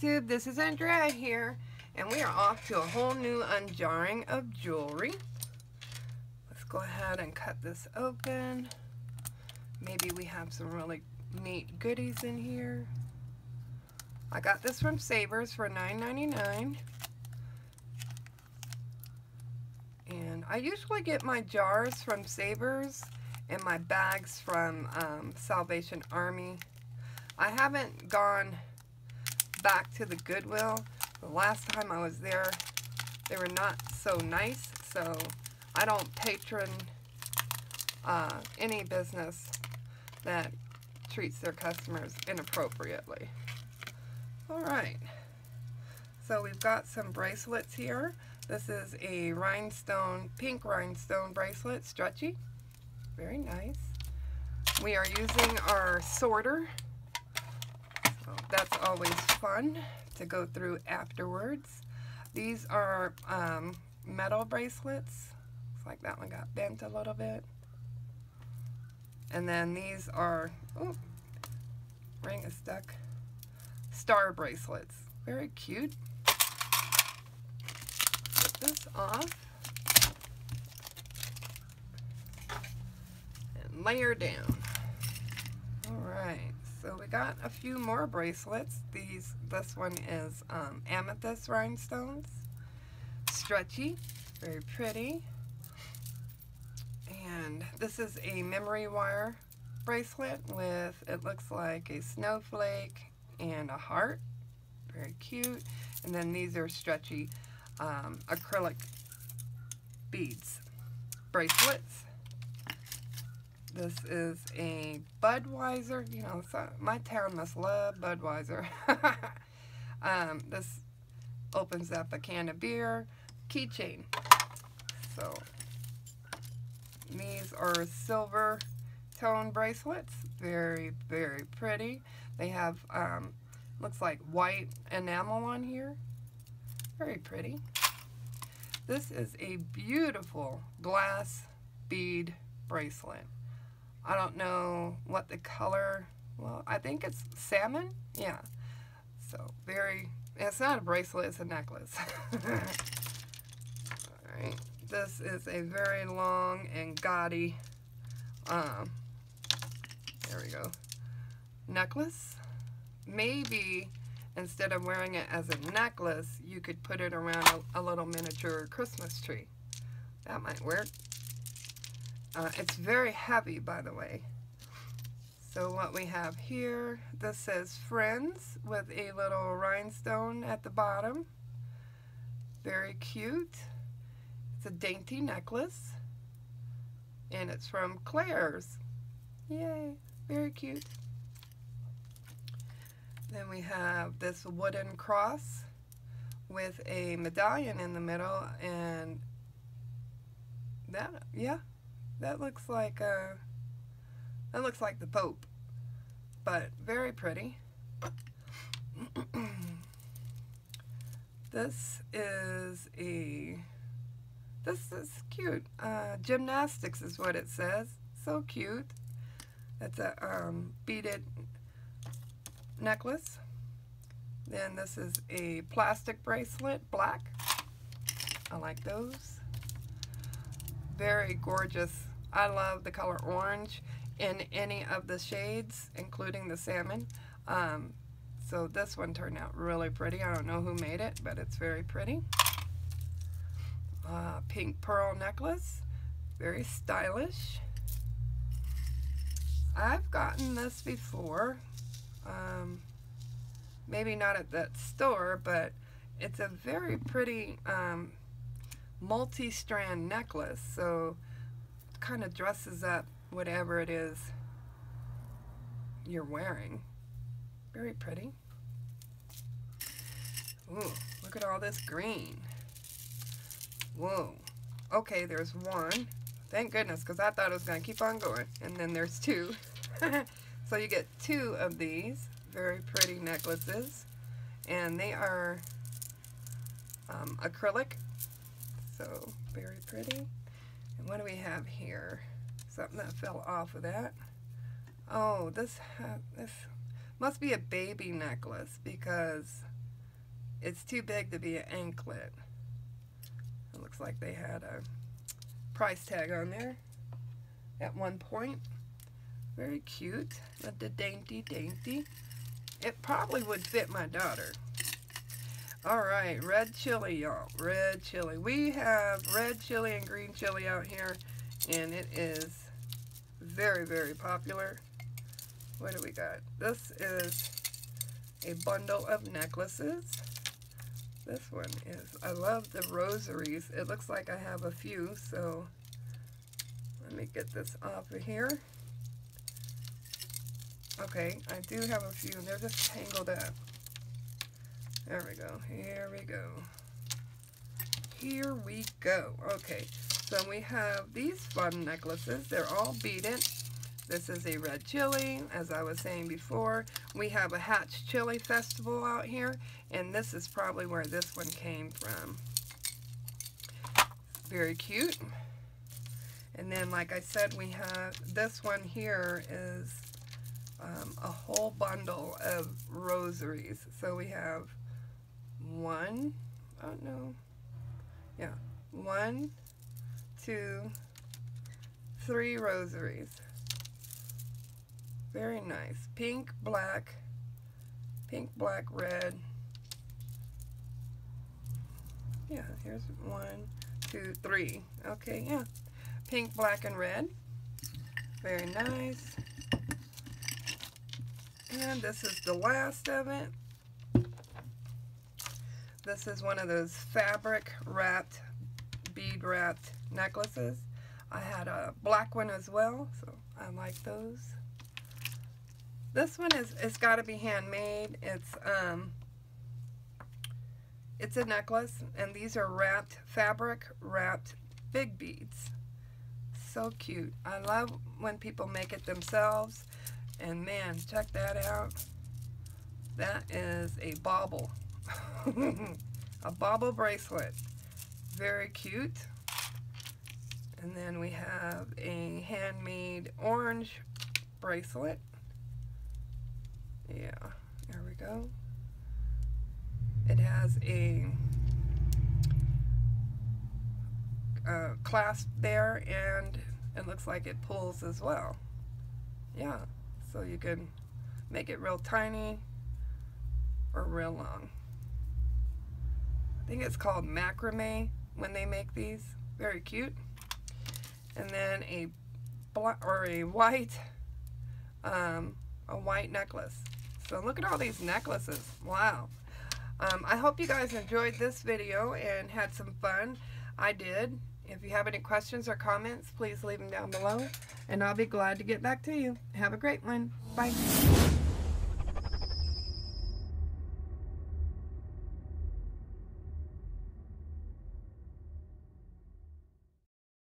YouTube, this is Andrea here, and we are off to a whole new unjarring of jewelry. Let's go ahead and cut this open. Maybe we have some really neat goodies in here. I got this from Savers for $9.99. And I usually get my jars from Savers and my bags from Salvation Army. I haven't gone back to the Goodwill. The last time I was there, they were not so nice, so I don't patron any business that treats their customers inappropriately. Alright, so we've got some bracelets here. This is a rhinestone, pink rhinestone bracelet, stretchy. Very nice. We are using our sorter. So that's always fun to go through afterwards. These are metal bracelets. Looks like that one got bent a little bit. And then these are, oh, ring is stuck. Star bracelets. Very cute. Get this off. And layer down. Alright, so we got a few more bracelets. This one is amethyst rhinestones. Stretchy. Very pretty. And this is a memory wire bracelet with, it looks like a snowflake and a heart. Very cute. And then these are stretchy acrylic beads bracelets. This is a Budweiser, you know, so my town must love Budweiser. This opens up a can of beer. Keychain. So these are silver tone bracelets. Very, very pretty. They have, looks like white enamel on here. Very pretty. This is a beautiful glass bead bracelet. I don't know what the color, well, I think it's salmon. Yeah. So very, it's not a bracelet, it's a necklace. Alright. This is a very long and gaudy, there we go, necklace. Maybe instead of wearing it as a necklace, you could put it around a little miniature Christmas tree. That might work. It's very heavy, by the way. So what we have here, this says Friends with a little rhinestone at the bottom. Very cute. It's a dainty necklace. And it's from Claire's. Yay, very cute. Then we have this wooden cross with a medallion in the middle, and that, yeah, that looks like the Pope, but very pretty. This is cute. Gymnastics is what it says. So cute. It's a beaded necklace. Then this is a plastic bracelet, black. I like those. Very gorgeous. I love the color orange in any of the shades, including the salmon. So this one turned out really pretty. I don't know who made it, but it's very pretty. Pink pearl necklace. Very stylish. I've gotten this before. Maybe not at that store, but it's a very pretty multi-strand necklace, so it kind of dresses up whatever it is you're wearing. Very pretty. Ooh, look at all this green. Whoa. Okay, there's one. Thank goodness, because I thought it was going to keep on going. And then there's two. So you get two of these very pretty necklaces, and they are acrylic, so very pretty. And what do we have here? Something that fell off of that. Oh, this must be a baby necklace, because it's too big to be an anklet. It looks like they had a price tag on there at one point. Very cute. The dainty. It probably would fit my daughter. Alright, red chili, y'all. Red chili. We have red chili and green chili out here, and it is very, very popular. What do we got? This is a bundle of necklaces. This one is, I love the rosaries. It looks like I have a few, so let me get this off of here. Okay, I do have a few. They're just tangled up. There we go. Here we go. Here we go. Okay, so we have these fun necklaces. They're all beaded. This is a red chili, as I was saying before. We have a Hatch Chili Festival out here, and this is probably where this one came from. Very cute. And then, like I said, we have this one here is a whole bundle of rosaries. So we have 1, 2, 3 rosaries. Very nice. Pink, black, red. Yeah, here's 1, 2, 3. Okay, yeah. Pink, black, and red. Very nice. And this is the last of it. This is one of those fabric wrapped, bead wrapped necklaces. I had a black one as well, so I like those. This one it's got to be handmade. It's a necklace, and these are wrapped, fabric wrapped big beads. So cute. I love when people make it themselves. And man, check that out. That is a bauble. A bauble bracelet. Very cute. And then we have a handmade orange bracelet. Yeah, there we go. It has a clasp there, and it looks like it pulls as well. Yeah, so you can make it real tiny or real long. I think it's called macrame when they make these. Very cute. And then a white necklace. So look at all these necklaces. Wow. I hope you guys enjoyed this video and had some fun. I did. If you have any questions or comments, please leave them down below, and I'll be glad to get back to you. Have a great one. Bye.